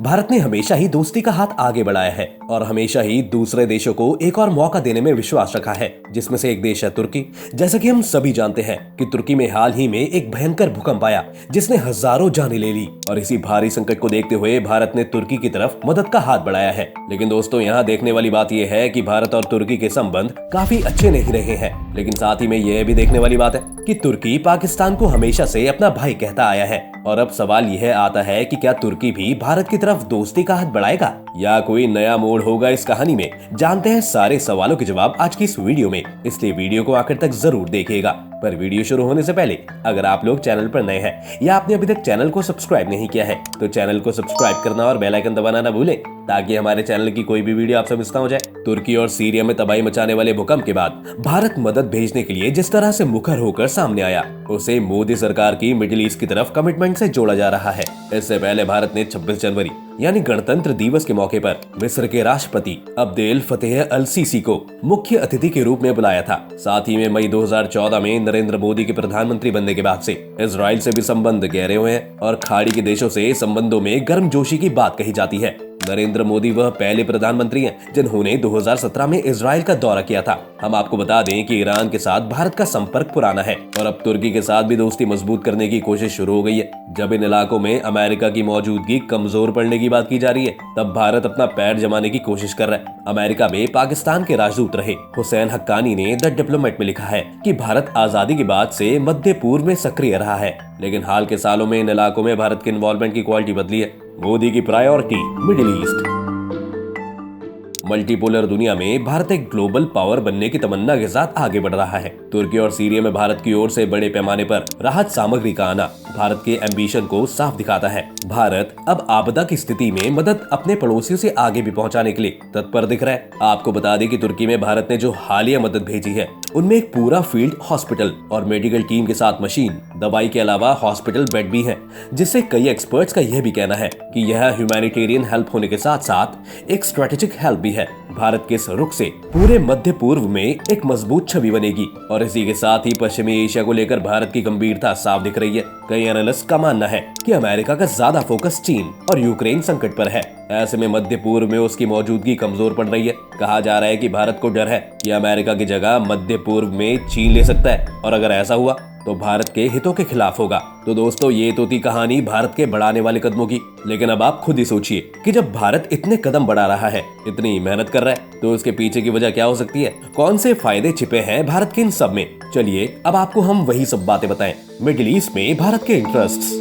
भारत ने हमेशा ही दोस्ती का हाथ आगे बढ़ाया है और हमेशा ही दूसरे देशों को एक और मौका देने में विश्वास रखा है, जिसमें से एक देश है तुर्की। जैसा कि हम सभी जानते हैं कि तुर्की में हाल ही में एक भयंकर भूकंप आया जिसने हजारों जानें ले ली और इसी भारी संकट को देखते हुए भारत ने तुर्की की तरफ मदद का हाथ बढ़ाया है। लेकिन दोस्तों, यहाँ देखने वाली बात यह है कि भारत और तुर्की के संबंध काफी अच्छे नहीं रहे हैं। लेकिन साथ ही में यह भी देखने वाली बात है कि तुर्की पाकिस्तान को हमेशा से अपना भाई कहता आया है और अब सवाल यह आता है कि क्या तुर्की भी भारत की तरफ दोस्ती का हाथ बढ़ाएगा या कोई नया मोड़ होगा इस कहानी में। जानते हैं सारे सवालों के जवाब आज की इस वीडियो में, इसलिए वीडियो को आखिर तक जरूर देखिएगा। पर वीडियो शुरू होने से पहले अगर आप लोग चैनल पर नए हैं या आपने अभी तक चैनल को सब्सक्राइब नहीं किया है तो चैनल को सब्सक्राइब करना और बेल आइकन दबाना ना भूलें ताकि हमारे चैनल की कोई भी वीडियो आपसे मिस ना हो जाए। तुर्की और सीरिया में तबाही मचाने वाले भूकंप के बाद भारत मदद भेजने के लिए जिस तरह से मुखर होकर सामने आया, उसे मोदी सरकार की मिडिल ईस्ट की तरफ कमिटमेंट से जोड़ा जा रहा है। इससे पहले भारत ने 26 जनवरी यानी गणतंत्र दिवस के मौके पर मिस्र के राष्ट्रपति अब्देल फतेह अल सीसी को मुख्य अतिथि के रूप में बुलाया था। साथ ही में मई 2014 में नरेंद्र मोदी के प्रधानमंत्री बनने के बाद से इजराइल से भी संबंध गहरे हुए हैं और खाड़ी के देशों से संबंधों में गर्मजोशी की बात कही जाती है। नरेंद्र मोदी वह पहले प्रधानमंत्री हैं जिन्होंने 2017 में इजराइल का दौरा किया था। हम आपको बता दें कि ईरान के साथ भारत का संपर्क पुराना है और अब तुर्की के साथ भी दोस्ती मजबूत करने की कोशिश शुरू हो गई है। जब इन इलाकों में अमेरिका की मौजूदगी कमजोर पड़ने की बात की जा रही है, तब भारत अपना पैर जमाने की कोशिश कर रहा है। अमेरिका में पाकिस्तान के राजदूत रहे हुसैन हक्कानी ने द डिप्लोमेट में लिखा है कि भारत आजादी के बाद से मध्य पूर्व में सक्रिय रहा है, लेकिन हाल के सालों में इन इलाकों में भारत के इन्वॉल्वमेंट की क्वालिटी बदली है। मोदी की प्रायोरिटी मिडिल ईस्ट। मल्टीपोलर दुनिया में भारत एक ग्लोबल पावर बनने की तमन्ना के साथ आगे बढ़ रहा है। तुर्की और सीरिया में भारत की ओर से बड़े पैमाने पर राहत सामग्री का आना भारत के एम्बिशन को साफ दिखाता है। भारत अब आपदा की स्थिति में मदद अपने पड़ोसियों से आगे भी पहुंचाने के लिए तत्पर दिख रहा है। आपको बता दें कि तुर्की में भारत ने जो हालिया मदद भेजी है उनमें एक पूरा फील्ड हॉस्पिटल और मेडिकल टीम के साथ मशीन, दवाई के अलावा हॉस्पिटल बेड भी है, जिससे कई एक्सपर्ट्स का यह भी कहना है कि यह ह्यूमैनिटेरियन हेल्प होने के साथ साथ एक स्ट्रेटेजिक हेल्प भी है। भारत के इस रुख से पूरे मध्य पूर्व में एक मजबूत छवि बनेगी और इसी के साथ ही पश्चिमी एशिया को लेकर भारत की गंभीरता साफ दिख रही है। कई एनालिस्ट का मानना है कि अमेरिका का ज्यादा फोकस चीन और यूक्रेन संकट पर है। ऐसे में मध्य पूर्व में उसकी मौजूदगी कमजोर पड़ रही है। कहा जा रहा है कि भारत को डर है कि अमेरिका की जगह मध्य पूर्व में चीन ले सकता है और अगर ऐसा हुआ तो भारत के हितों के खिलाफ होगा। तो दोस्तों, ये तो थी कहानी भारत के बढ़ाने वाले कदमों की, लेकिन अब आप खुद ही सोचिए कि जब भारत इतने कदम बढ़ा रहा है, इतनी मेहनत कर रहा है, तो उसके पीछे की वजह क्या हो सकती है? कौन से फायदे छिपे हैं भारत के इन सब में? चलिए अब आपको हम वही सब बातें बताएं। मिडिल ईस्ट में भारत के इंटरेस्ट्स।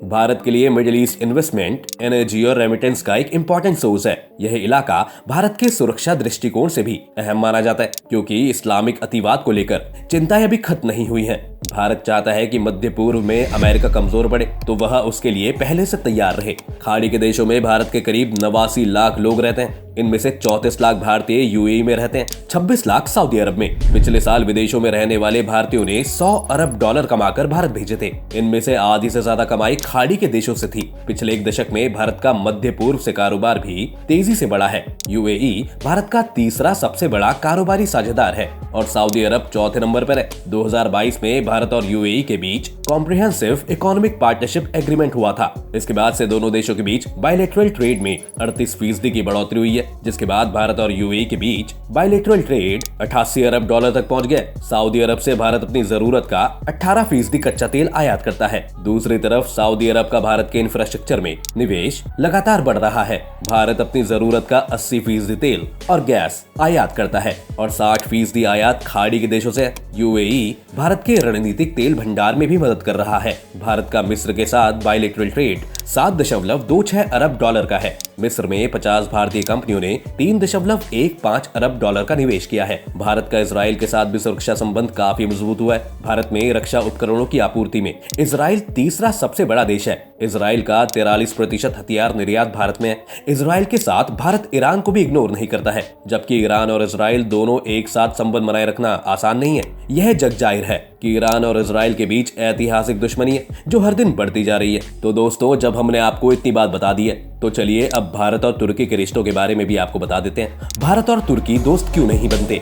भारत के लिए मिडिल ईस्ट इन्वेस्टमेंट, एनर्जी और रेमिटेंस का एक इंपॉर्टेंट सोर्स है। यह इलाका भारत के सुरक्षा दृष्टिकोण से भी अहम माना जाता है क्योंकि इस्लामिक अतिवाद को लेकर चिंताएं अभी खत्म नहीं हुई हैं। भारत चाहता है कि मध्य पूर्व में अमेरिका कमजोर पड़े तो वह उसके लिए पहले से तैयार रहे। खाड़ी के देशों में भारत के करीब 89 लाख लोग रहते हैं। इनमें से 34 लाख भारतीय यूएई में रहते हैं, 26 लाख सऊदी अरब में। पिछले साल विदेशों में रहने वाले भारतीयों ने 100 अरब डॉलर कमाकर भारत भेजे थे। इनमें से आधी से ज्यादा कमाई खाड़ी के देशों से थी। पिछले एक दशक में भारत का मध्य पूर्व से कारोबार भी तेजी से बढ़ा है। यूएई भारत का तीसरा सबसे बड़ा कारोबारी साझेदार है और सऊदी अरब चौथे नंबर पर है। 2022 में भारत और यूएई के बीच कॉम्प्रिहेंसिव इकोनॉमिक पार्टनरशिप एग्रीमेंट हुआ था। इसके बाद से दोनों देशों के बीच बायलैटरल ट्रेड में 38% की बढ़ोतरी हुई है, जिसके बाद भारत और यूएई के बीच बायलैटरल ट्रेड 88 अरब डॉलर तक पहुंच गया। सऊदी अरब से भारत अपनी जरूरत का 18% कच्चा तेल आयात करता है। दूसरी तरफ सऊदी अरब का भारत के इंफ्रास्ट्रक्चर में निवेश लगातार बढ़ रहा है। भारत अपनी जरूरत का 80% तेल और गैस आयात करता है और 60% आयात खाड़ी के देशों से। यूएई भारत के रणनीतिक तेल भंडार में भी मदद कर रहा है। भारत का मिस्र के साथ बायलैटरल ट्रेड 7.26 अरब डॉलर का है। मिस्र में 50 भारतीय कंपनियों ने 3.15 अरब डॉलर का निवेश किया है। भारत का इजराइल के साथ भी सुरक्षा संबंध काफी मजबूत हुआ है। भारत में रक्षा उपकरणों की आपूर्ति में इजराइल तीसरा सबसे बड़ा देश है। इजराइल का 43% हथियार निर्यात भारत में है। इजराइल के साथ भारत ईरान को भी इग्नोर नहीं करता है, जबकि ईरान और इजराइल दोनों एक साथ संबंध बनाए रखना आसान नहीं है। यह जग जाहिर है कि ईरान और इजराइल के बीच ऐतिहासिक दुश्मनी है जो हर दिन बढ़ती जा रही है। तो दोस्तों, जब हमने आपको इतनी बात बता दी है तो चलिए अब भारत और तुर्की के रिश्तों के बारे में भी आपको बता देते हैं। भारत और तुर्की दोस्त क्यों नहीं बनते?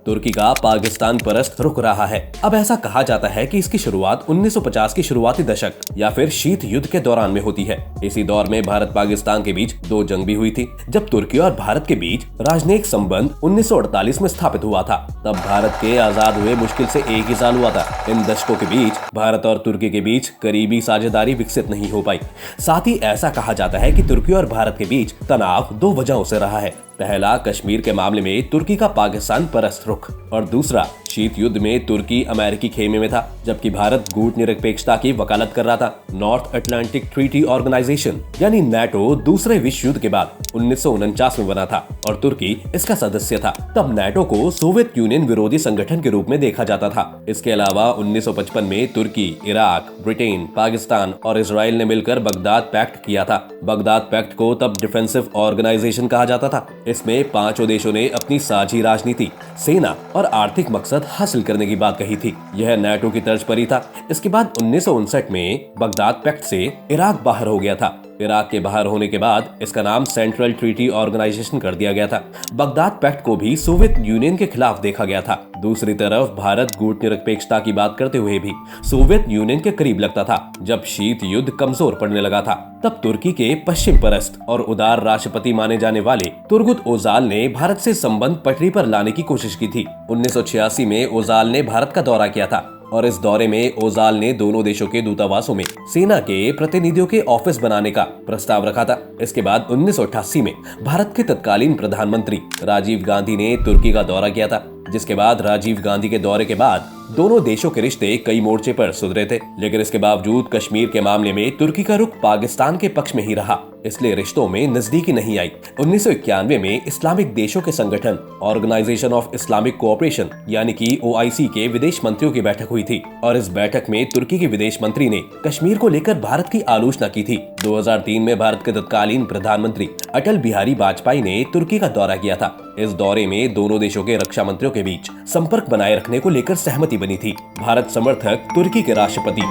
तुर्की का पाकिस्तान परस्त रुख रहा है। अब ऐसा कहा जाता है कि इसकी शुरुआत 1950 के शुरुआती दशक या फिर शीत युद्ध के दौरान में होती है। इसी दौर में भारत पाकिस्तान के बीच 2 जंग भी हुई थी। जब तुर्की और भारत के बीच राजनयिक संबंध 1948 में स्थापित हुआ था, तब भारत के आजाद हुए मुश्किल से 1 ही साल हुआ था। इन दशकों के बीच भारत और तुर्की के बीच करीबी साझेदारी विकसित नहीं हो पाई। साथ ही ऐसा कहा जाता है कि तुर्की और भारत के बीच तनाव 2 वजहों से रहा है। पहला, कश्मीर के मामले में तुर्की का पाकिस्तान परस्त रुख, और दूसरा, शीत युद्ध में तुर्की अमेरिकी खेमे में था, जबकि भारत कूट निरपेक्षता की वकालत कर रहा था। नॉर्थ अटलांटिक ट्रीटी ऑर्गेनाइजेशन यानी नेटो दूसरे विश्व युद्ध के बाद 1949 में बना था और तुर्की इसका सदस्य था। तब नेटो को सोवियत यूनियन विरोधी संगठन के रूप में देखा जाता था। इसके अलावा 1955 में तुर्की, इराक, ब्रिटेन, पाकिस्तान और इसराइल ने मिलकर बगदाद पैक्ट किया था। बगदाद पैक्ट को तब डिफेंसिव ऑर्गेनाइजेशन कहा जाता था। इसमें 5 देशों ने अपनी साझी राजनीति, सेना और आर्थिक मकसद हासिल करने की बात कही थी। यह नेटो की तर्ज पर ही था। इसके बाद 1959 में बगदाद पैक्ट से इराक बाहर हो गया था। इराक के बाहर होने के बाद इसका नाम सेंट्रल ट्रीटी ऑर्गेनाइजेशन कर दिया गया था। बगदाद पैक्ट को भी सोवियत यूनियन के खिलाफ देखा गया था। दूसरी तरफ भारत कूट निरपेक्षता की बात करते हुए भी सोवियत यूनियन के करीब लगता था। जब शीत युद्ध कमजोर पड़ने लगा था, तब तुर्की के पश्चिम परस्त और उदार राष्ट्रपति माने जाने वाले तुर्गुत ओजाल ने भारत से संबंध पटरी पर लाने की कोशिश की थी। 1986 में ओजाल ने भारत का दौरा किया था और इस दौरे में ओजाल ने दोनों देशों के दूतावासों में सेना के प्रतिनिधियों के ऑफिस बनाने का प्रस्ताव रखा था। इसके बाद 1988 में भारत के तत्कालीन प्रधानमंत्री राजीव गांधी ने तुर्की का दौरा किया था, जिसके बाद राजीव गांधी के दौरे के बाद दोनों देशों के रिश्ते कई मोर्चे पर सुधरे थे। लेकिन इसके बावजूद कश्मीर के मामले में तुर्की का रुख पाकिस्तान के पक्ष में ही रहा, इसलिए रिश्तों में नजदीकी नहीं आई। 1991 में इस्लामिक देशों के संगठन ऑर्गेनाइजेशन ऑफ इस्लामिक कोऑपरेशन यानी कि OIC के विदेश मंत्रियों की बैठक हुई थी और इस बैठक में तुर्की के विदेश मंत्री ने कश्मीर को लेकर भारत की आलोचना की थी। 2003 में भारत के तत्कालीन प्रधानमंत्री अटल बिहारी वाजपेयी ने तुर्की का दौरा किया था। इस दौरे में दोनों देशों के रक्षा मंत्रियों के बीच संपर्क बनाए रखने को लेकर सहमति बनी थी। भारत समर्थक तुर्की के राष्ट्रपति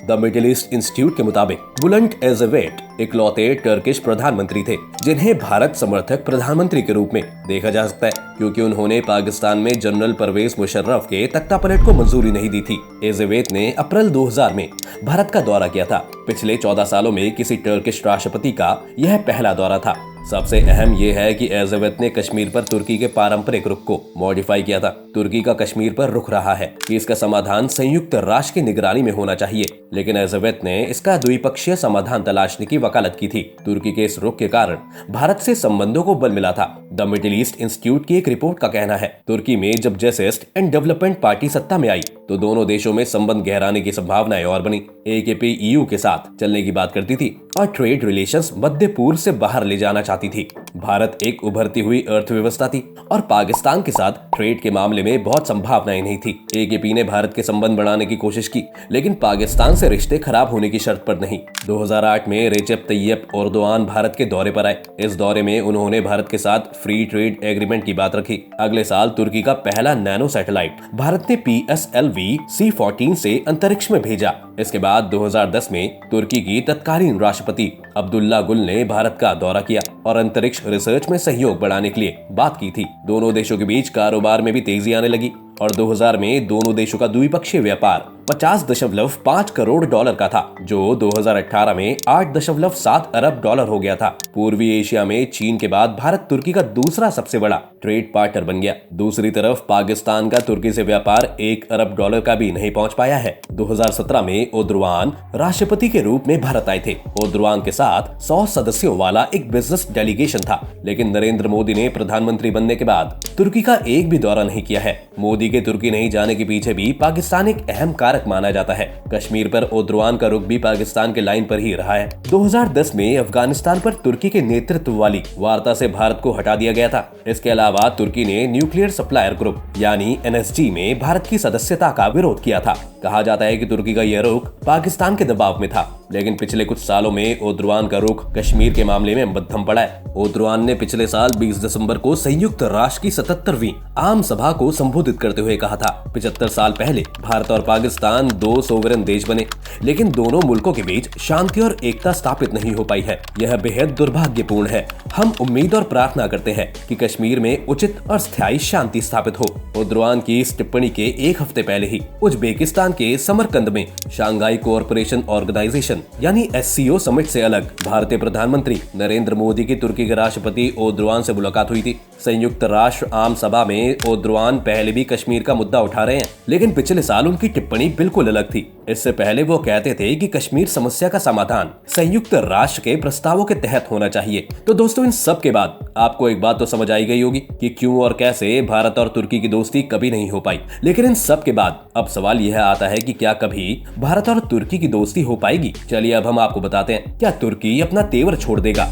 द मिडिल ईस्ट इंस्टीट्यूट के मुताबिक बुलंट एज़ेवेट इकलौते टर्किश प्रधानमंत्री थे जिन्हें भारत समर्थक प्रधानमंत्री के रूप में देखा जा सकता है, क्योंकि उन्होंने पाकिस्तान में जनरल परवेज मुशर्रफ के तख्तापलट को मंजूरी नहीं दी थी। एज़ेवेट ने अप्रैल 2000 में भारत का दौरा किया था। पिछले 14 सालों में किसी टर्किश राष्ट्रपति का यह पहला दौरा था। सबसे अहम यह है कि एज़ेवेट ने कश्मीर पर तुर्की के पारंपरिक रुख को मॉडिफाई किया था। तुर्की का कश्मीर पर रुख रहा है कि इसका समाधान संयुक्त राष्ट्र की निगरानी में होना चाहिए, लेकिन एज़ेवेट ने इसका द्विपक्षीय समाधान तलाशने की वकालत की थी। तुर्की के इस रुख के कारण भारत से संबंधों को बल मिला था। द मिडिल ईस्ट इंस्टीट्यूट की एक रिपोर्ट का कहना है, तुर्की में जब जस्टिस एंड डेवलपमेंट पार्टी सत्ता में आई तो दोनों देशों में संबंध गहराने की संभावनाएं और बनी। AKP EU के साथ चलने की बात करती थी और ट्रेड रिलेशंस मध्य पूर्व से बाहर ले जाना चाहती थी। भारत एक उभरती हुई अर्थव्यवस्था थी और पाकिस्तान के साथ ट्रेड के मामले में बहुत संभावनाएं नहीं थी। AKP ने भारत के संबंध बढ़ाने की कोशिश की, लेकिन पाकिस्तान से रिश्ते खराब होने की शर्त पर नहीं। 2008 में रेजेप तैयब एर्दोआन भारत के दौरे पर आए। इस दौरे में उन्होंने भारत के साथ फ्री ट्रेड एग्रीमेंट की बात रखी। अगले साल तुर्की का पहला नैनो सैटेलाइट भारत ने PSLV C-14 से अंतरिक्ष में भेजा। इसके बाद 2010 में तुर्की की तत्कालीन राष्ट्रपति अब्दुल्ला गुल ने भारत का दौरा किया और अंतरिक्ष रिसर्च में सहयोग बढ़ाने के लिए बात की थी। दोनों देशों के बीच कारोबार में भी तेजी आने लगी और 2000 में दोनों देशों का द्विपक्षीय व्यापार 50.5 करोड़ डॉलर का था, जो 2018 में 8.7 अरब डॉलर हो गया था। पूर्वी एशिया में चीन के बाद भारत तुर्की का दूसरा सबसे बड़ा ट्रेड पार्टनर बन गया। दूसरी तरफ पाकिस्तान का तुर्की से व्यापार 1 अरब डॉलर का भी नहीं पहुंच पाया है। 2017 में एर्दोआन राष्ट्रपति के रूप में भारत आए थे। एर्दोआन के साथ 100 सदस्यों वाला एक बिजनेस डेलीगेशन था, लेकिन नरेंद्र मोदी ने प्रधानमंत्री बनने के बाद तुर्की का एक भी दौरा नहीं किया है। मोदी के तुर्की नहीं जाने के पीछे भी पाकिस्तान एक अहम कारक माना जाता है। कश्मीर पर एर्दोआन का रुख भी पाकिस्तान के लाइन पर ही रहा है। 2010 में अफगानिस्तान पर तुर्की के नेतृत्व वाली वार्ता से भारत को हटा दिया गया था। इसके अलावा तुर्की ने न्यूक्लियर सप्लायर ग्रुप यानी NSG में भारत की सदस्यता का विरोध किया था। कहा जाता है कि तुर्की का यह रुख पाकिस्तान के दबाव में था। लेकिन पिछले कुछ सालों में एर्दोगान का रुख कश्मीर के मामले में मध्यम पड़ा है। एर्दोगान ने पिछले साल 20 दिसंबर को संयुक्त राष्ट्र की 77वीं आम सभा को संबोधित करते हुए कहा था 75 साल पहले भारत और पाकिस्तान दो सोवरेन देश बने, लेकिन दोनों मुल्कों के बीच शांति और एकता स्थापित नहीं हो पाई है। यह बेहद दुर्भाग्यपूर्ण है। हम उम्मीद और प्रार्थना करते हैं कि कश्मीर में उचित और स्थायी शांति स्थापित हो। एर्दोगान की इस टिप्पणी के एक हफ्ते पहले ही उज्बेकिस्तान के समरकंद में शंघाई कोऑपरेशन ऑर्गेनाइजेशन यानी SCO समिट से अलग भारतीय प्रधानमंत्री नरेंद्र मोदी की तुर्की के राष्ट्रपति एर्दोगान से मुलाकात हुई थी। संयुक्त राष्ट्र आम सभा में एर्दोगान पहले भी कश्मीर का मुद्दा उठा रहे हैं, लेकिन पिछले साल उनकी टिप्पणी बिल्कुल अलग थी। इससे पहले वो कहते थे कि कश्मीर समस्या का समाधान संयुक्त राष्ट्र के प्रस्तावों के तहत होना चाहिए। तो दोस्तों, इन सब के बाद आपको एक बात तो समझ आई गई होगी कि क्यों और कैसे भारत और तुर्की की दोस्ती कभी नहीं हो पाई। लेकिन इन सब के बाद अब सवाल यह आता है कि क्या कभी भारत और तुर्की की दोस्ती हो पाएगी? चलिए अब हम आपको बताते हैं, क्या तुर्की अपना तेवर छोड़ देगा?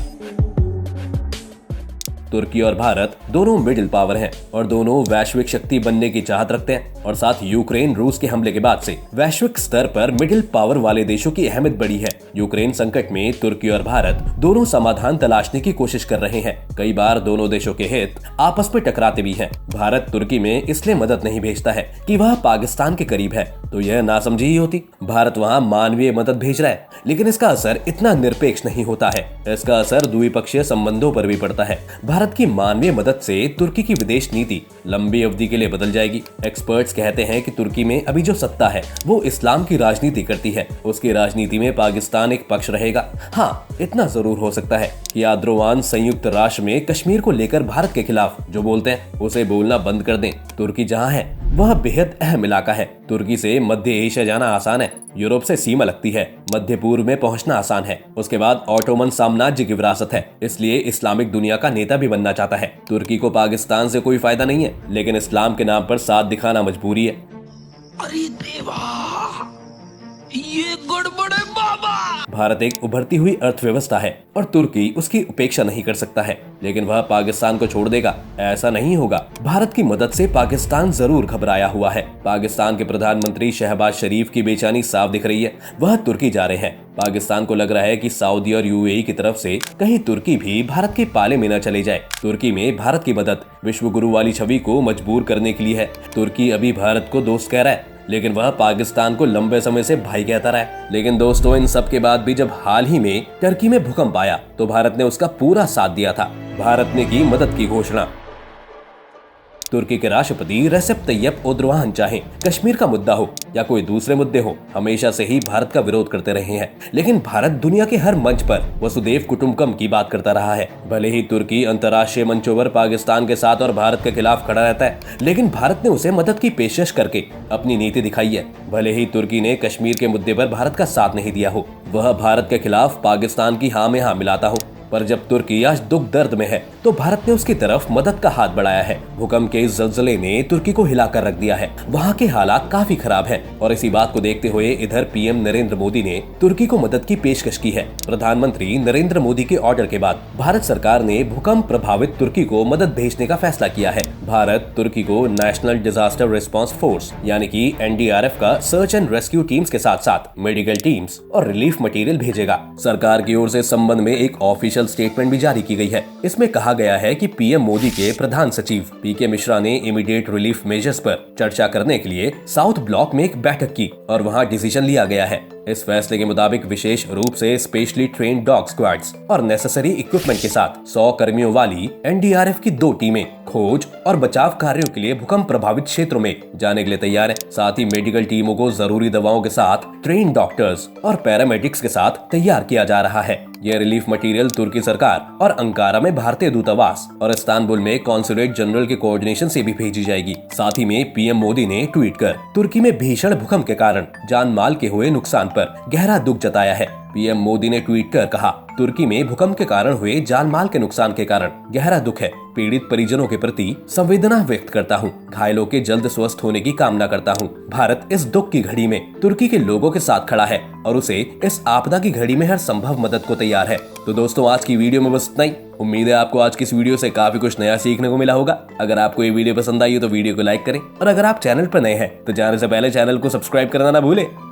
तुर्की और भारत दोनों मिडिल पावर हैं और दोनों वैश्विक शक्ति बनने की चाहत रखते हैं, और साथ यूक्रेन रूस के हमले के बाद से वैश्विक स्तर पर मिडिल पावर वाले देशों की अहमियत बढ़ी है। यूक्रेन संकट में तुर्की और भारत दोनों समाधान तलाशने की कोशिश कर रहे हैं। कई बार दोनों देशों के हित आपस में टकराते भी हैं। भारत तुर्की में इसलिए मदद नहीं भेजता है कि वह पाकिस्तान के करीब है, तो यह नासमझी ही होती। भारत वहाँ मानवीय मदद भेज रहा है, लेकिन इसका असर इतना निरपेक्ष नहीं होता है। इसका असर द्विपक्षीय संबंधों पर भी पड़ता है। भारत की मानवीय मदद से तुर्की की विदेश नीति लंबी अवधि के लिए बदल जाएगी। एक्सपर्ट्स कहते हैं कि तुर्की में अभी जो सत्ता है वो इस्लाम की राजनीति करती है। उसकी राजनीति में पाकिस्तान एक पक्ष रहेगा। हाँ, इतना जरूर हो सकता है कि एर्दोगान संयुक्त राष्ट्र में कश्मीर को लेकर भारत के खिलाफ जो बोलते हैं उसे बोलना बंद कर दें। तुर्की जहाँ है वह बेहद अहम इलाका है। तुर्की से मध्य एशिया जाना आसान है, यूरोप से सीमा लगती है, मध्य पूर्व में पहुंचना आसान है। उसके बाद ऑटोमन साम्राज्य की विरासत है, इसलिए इस्लामिक दुनिया का नेता भी बनना चाहता है। तुर्की को पाकिस्तान से कोई फायदा नहीं है, लेकिन इस्लाम के नाम पर साथ दिखाना मजबूरी है। अरे देवा, ये गड़बड़ है बाबा। भारत एक उभरती हुई अर्थव्यवस्था है और तुर्की उसकी उपेक्षा नहीं कर सकता है, लेकिन वह पाकिस्तान को छोड़ देगा, ऐसा नहीं होगा। भारत की मदद से पाकिस्तान जरूर घबराया हुआ है। पाकिस्तान के प्रधानमंत्री शहबाज शरीफ की बेचैनी साफ दिख रही है। वह तुर्की जा रहे हैं। पाकिस्तान को लग रहा है कि सऊदी और UAE की तरफ से कहीं तुर्की भी भारत के पाले में न चले जाए। तुर्की में भारत की मदद विश्व गुरु वाली छवि को मजबूर करने के लिए है। तुर्की अभी भारत को दोस्त कह रहा है, लेकिन वह पाकिस्तान को लंबे समय से भाई कहता रहा है। लेकिन दोस्तों, इन सब के बाद भी जब हाल ही में टर्की में भूकंप आया तो भारत ने उसका पूरा साथ दिया था। भारत ने की मदद की घोषणा। तुर्की के राष्ट्रपति रेसेप तैयप एर्दोगान चाहे कश्मीर का मुद्दा हो या कोई दूसरे मुद्दे हो, हमेशा से ही भारत का विरोध करते रहे हैं। लेकिन भारत दुनिया के हर मंच पर वसुदेव कुटुंबकम की बात करता रहा है। भले ही तुर्की अंतर्राष्ट्रीय मंचों पर पाकिस्तान के साथ और भारत के खिलाफ खड़ा रहता है, लेकिन भारत ने उसे मदद की पेशकश करके अपनी नीति दिखाई है। भले ही तुर्की ने कश्मीर के मुद्दे पर भारत का साथ नहीं दिया हो, वह भारत के खिलाफ पाकिस्तान की हाँ में हाँ मिलाता हो, पर जब तुर्की आज दुख दर्द में है तो भारत ने उसकी तरफ मदद का हाथ बढ़ाया है। भूकंप के इस ज़लज़ले ने तुर्की को हिलाकर रख दिया है। वहाँ के हालात काफी खराब हैं और इसी बात को देखते हुए इधर PM नरेंद्र मोदी ने तुर्की को मदद की पेशकश की है। प्रधानमंत्री नरेंद्र मोदी के ऑर्डर के बाद भारत सरकार ने भूकंप प्रभावित तुर्की को मदद भेजने का फैसला किया है। भारत तुर्की को नेशनल डिजास्टर रिस्पांस फोर्स यानी कि NDRF का सर्च एंड रेस्क्यू टीम्स के साथ साथ मेडिकल टीम्स और रिलीफ मटेरियल भेजेगा। सरकार की ओर से इस संबंध में एक ऑफिशियल स्टेटमेंट भी जारी की गई है। इसमें कहा गया है कि PM मोदी के प्रधान सचिव PK मिश्रा ने इमीडिएट रिलीफ मेजर्स पर चर्चा करने के लिए साउथ ब्लॉक में एक बैठक की और वहां डिसीजन लिया गया है। इस फैसले के मुताबिक विशेष रूप से स्पेशली ट्रेन्ड डॉग स्क्वाड्स और नेसेसरी इक्विपमेंट के साथ 100 कर्मियों वाली NDRF की 2 टीमें खोज और बचाव कार्यों के लिए भूकंप प्रभावित क्षेत्रों में जाने के लिए तैयार है। साथ ही मेडिकल टीमों को जरूरी दवाओं के साथ ट्रेन डॉक्टर्स और पैरामेडिक्स के साथ तैयार किया जा रहा है। यह रिलीफ मटेरियल तुर्की सरकार और अंकारा में भारतीय दूतावास और इस्तांबुल में कॉन्सुलेट जनरल के कोऑर्डिनेशन से भी भेजी जाएगी। साथ ही में PM मोदी ने ट्वीट कर तुर्की में भीषण भूकंप के कारण जान माल के हुए नुकसान पर गहरा दुख जताया है। PM मोदी ने ट्वीट कर कहा, तुर्की में भूकंप के कारण हुए जान माल के नुकसान के कारण गहरा दुख है। पीड़ित परिजनों के प्रति संवेदना व्यक्त करता हूँ। घायलों के जल्द स्वस्थ होने की कामना करता हूँ। भारत इस दुख की घड़ी में तुर्की के लोगों के साथ खड़ा है और उसे इस आपदा की घड़ी में हर संभव मदद को तैयार है। तो दोस्तों, आज की वीडियो में बस इतना ही। उम्मीद है आपको आज की इस वीडियो से काफी कुछ नया सीखने को मिला होगा। अगर आपको ये वीडियो पसंद आई हो तो वीडियो को लाइक करें और अगर आप चैनल पर नए हैं तो जाने से पहले चैनल को सब्सक्राइब करना ना भूलें।